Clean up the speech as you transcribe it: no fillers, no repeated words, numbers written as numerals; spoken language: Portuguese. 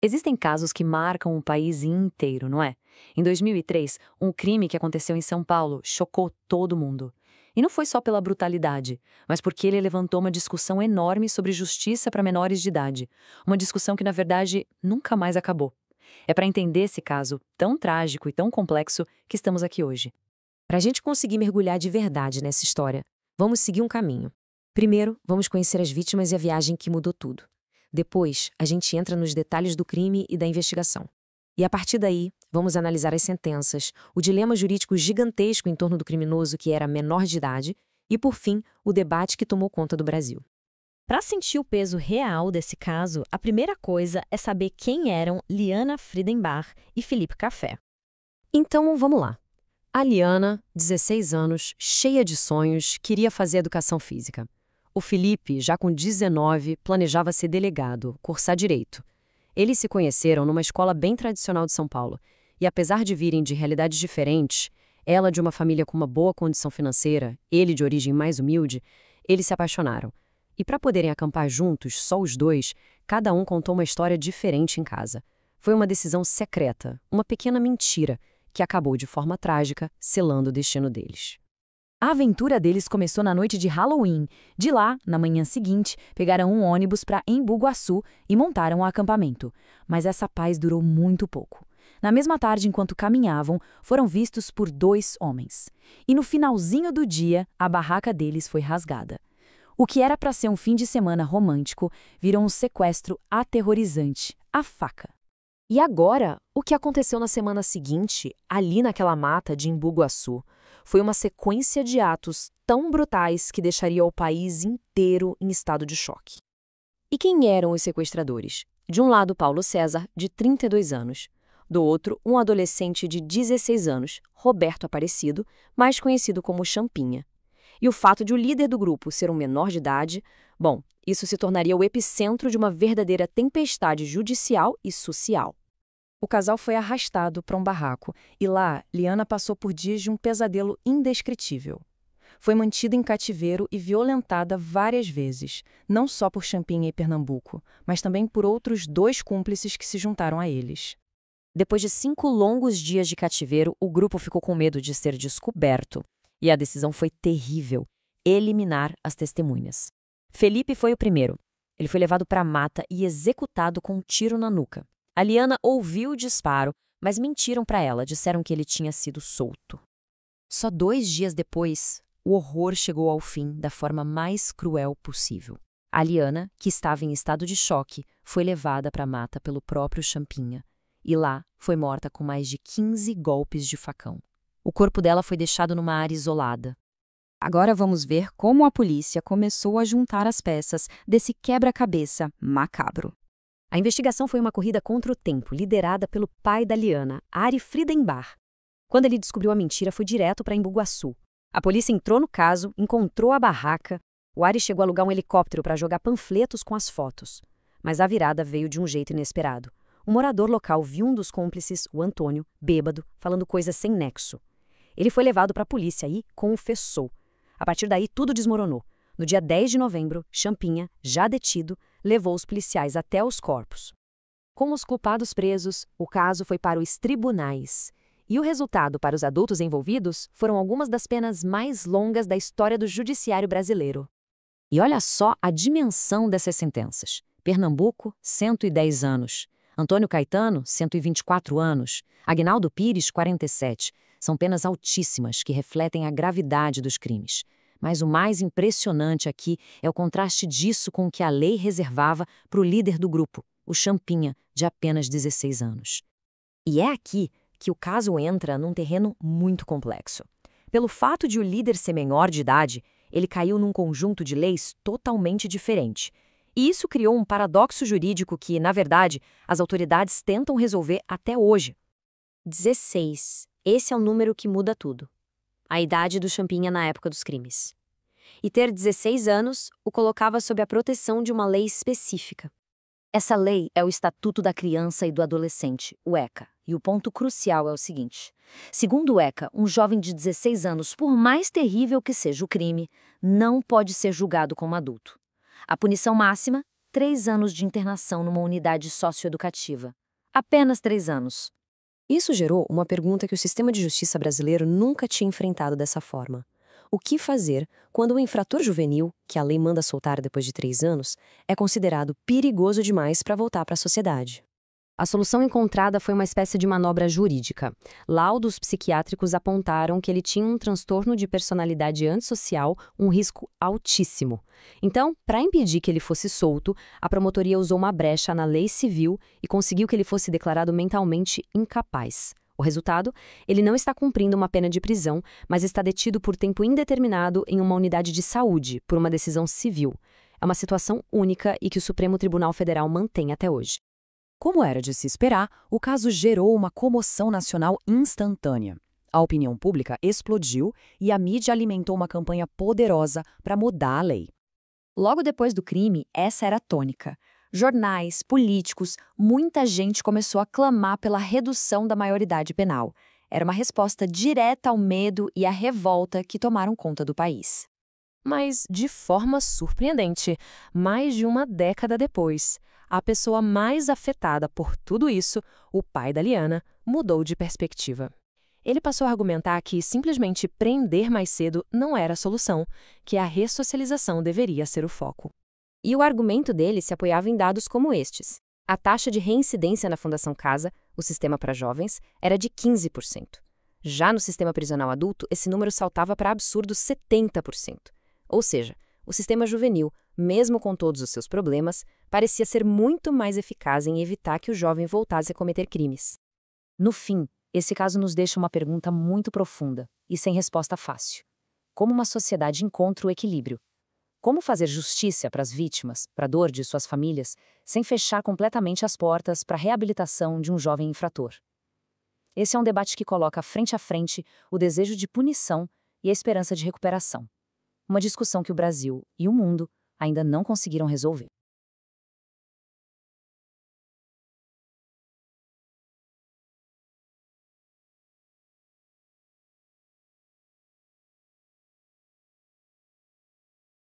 Existem casos que marcam um país inteiro, não é? Em 2003, um crime que aconteceu em São Paulo chocou todo mundo. E não foi só pela brutalidade, mas porque ele levantou uma discussão enorme sobre justiça para menores de idade. Uma discussão que, na verdade, nunca mais acabou. É para entender esse caso tão trágico e tão complexo que estamos aqui hoje. Para a gente conseguir mergulhar de verdade nessa história, vamos seguir um caminho. Primeiro, vamos conhecer as vítimas e a viagem que mudou tudo. Depois, a gente entra nos detalhes do crime e da investigação. E a partir daí, vamos analisar as sentenças, o dilema jurídico gigantesco em torno do criminoso que era menor de idade e, por fim, o debate que tomou conta do Brasil. Para sentir o peso real desse caso, a primeira coisa é saber quem eram Liana Friedenbach e Felipe Café. Então, vamos lá. A Liana, 16 anos, cheia de sonhos, queria fazer educação física. O Felipe, já com 19, planejava ser delegado, cursar direito. Eles se conheceram numa escola bem tradicional de São Paulo, e apesar de virem de realidades diferentes, ela de uma família com uma boa condição financeira, ele de origem mais humilde, eles se apaixonaram. E para poderem acampar juntos, só os dois, cada um contou uma história diferente em casa. Foi uma decisão secreta, uma pequena mentira, que acabou de forma trágica, selando o destino deles. A aventura deles começou na noite de Halloween. De lá, na manhã seguinte, pegaram um ônibus para Embu-Guaçu e montaram o acampamento. Mas essa paz durou muito pouco. Na mesma tarde, enquanto caminhavam, foram vistos por 2 homens. E no finalzinho do dia, a barraca deles foi rasgada. O que era para ser um fim de semana romântico virou um sequestro aterrorizante, a faca. E agora, o que aconteceu na semana seguinte, ali naquela mata de Embu-Guaçu, foi uma sequência de atos tão brutais que deixaria o país inteiro em estado de choque. E quem eram os sequestradores? De um lado, Paulo César, de 32 anos. Do outro, um adolescente de 16 anos, Roberto Aparecido, mais conhecido como Champinha. E o fato de o líder do grupo ser um menor de idade, bom, isso se tornaria o epicentro de uma verdadeira tempestade judicial e social. O casal foi arrastado para um barraco e lá, Liana passou por dias de um pesadelo indescritível. Foi mantida em cativeiro e violentada várias vezes, não só por Champinha e Pernambuco, mas também por outros 2 cúmplices que se juntaram a eles. Depois de 5 longos dias de cativeiro, o grupo ficou com medo de ser descoberto. E a decisão foi terrível: eliminar as testemunhas. Felipe foi o primeiro. Ele foi levado para a mata e executado com um tiro na nuca. A Liana ouviu o disparo, mas mentiram para ela, disseram que ele tinha sido solto. Só 2 dias depois, o horror chegou ao fim da forma mais cruel possível. A Liana, que estava em estado de choque, foi levada para a mata pelo próprio Champinha. E lá foi morta com mais de 15 golpes de facão. O corpo dela foi deixado numa área isolada. Agora vamos ver como a polícia começou a juntar as peças desse quebra-cabeça macabro. A investigação foi uma corrida contra o tempo, liderada pelo pai da Liana, Ari Friedenbach. Quando ele descobriu a mentira, foi direto para Embu-Guaçu. A polícia entrou no caso, encontrou a barraca. O Ari chegou a alugar um helicóptero para jogar panfletos com as fotos. Mas a virada veio de um jeito inesperado. Um morador local viu um dos cúmplices, o Antônio, bêbado, falando coisas sem nexo. Ele foi levado para a polícia e confessou. A partir daí, tudo desmoronou. No dia 10 de novembro, Champinha, já detido, levou os policiais até os corpos. Com os culpados presos, o caso foi para os tribunais. E o resultado para os adultos envolvidos foram algumas das penas mais longas da história do judiciário brasileiro. E olha só a dimensão dessas sentenças. Pernambuco, 110 anos. Antônio Caetano, 124 anos. Aguinaldo Pires, 47. São penas altíssimas que refletem a gravidade dos crimes. Mas o mais impressionante aqui é o contraste disso com o que a lei reservava para o líder do grupo, o Champinha, de apenas 16 anos. E é aqui que o caso entra num terreno muito complexo. Pelo fato de o líder ser menor de idade, ele caiu num conjunto de leis totalmente diferente. E isso criou um paradoxo jurídico que, na verdade, as autoridades tentam resolver até hoje. 16. Esse é o número que muda tudo. A idade do Champinha na época dos crimes. E ter 16 anos o colocava sob a proteção de uma lei específica. Essa lei é o Estatuto da Criança e do Adolescente, o ECA. E o ponto crucial é o seguinte: segundo o ECA, um jovem de 16 anos, por mais terrível que seja o crime, não pode ser julgado como adulto. A punição máxima, 3 anos de internação numa unidade socioeducativa. Apenas 3 anos. Isso gerou uma pergunta que o sistema de justiça brasileiro nunca tinha enfrentado dessa forma. O que fazer quando o infrator juvenil, que a lei manda soltar depois de 3 anos, é considerado perigoso demais para voltar para a sociedade? A solução encontrada foi uma espécie de manobra jurídica. Laudos psiquiátricos apontaram que ele tinha um transtorno de personalidade antissocial, um risco altíssimo. Então, para impedir que ele fosse solto, a promotoria usou uma brecha na lei civil e conseguiu que ele fosse declarado mentalmente incapaz. O resultado? Ele não está cumprindo uma pena de prisão, mas está detido por tempo indeterminado em uma unidade de saúde, por uma decisão civil. É uma situação única e que o Supremo Tribunal Federal mantém até hoje. Como era de se esperar, o caso gerou uma comoção nacional instantânea. A opinião pública explodiu e a mídia alimentou uma campanha poderosa para mudar a lei. Logo depois do crime, essa era a tônica. Jornais, políticos, muita gente começou a clamar pela redução da maioridade penal. Era uma resposta direta ao medo e à revolta que tomaram conta do país. Mas, de forma surpreendente, mais de uma década depois, a pessoa mais afetada por tudo isso, o pai da Liana, mudou de perspectiva. Ele passou a argumentar que simplesmente prender mais cedo não era a solução, que a ressocialização deveria ser o foco. E o argumento dele se apoiava em dados como estes. A taxa de reincidência na Fundação Casa, o sistema para jovens, era de 15%. Já no sistema prisional adulto, esse número saltava para absurdos 70%. Ou seja, o sistema juvenil, mesmo com todos os seus problemas, parecia ser muito mais eficaz em evitar que o jovem voltasse a cometer crimes. No fim, esse caso nos deixa uma pergunta muito profunda e sem resposta fácil. Como uma sociedade encontra o equilíbrio? Como fazer justiça para as vítimas, para a dor de suas famílias, sem fechar completamente as portas para a reabilitação de um jovem infrator? Esse é um debate que coloca frente a frente o desejo de punição e a esperança de recuperação. Uma discussão que o Brasil e o mundo ainda não conseguiram resolver.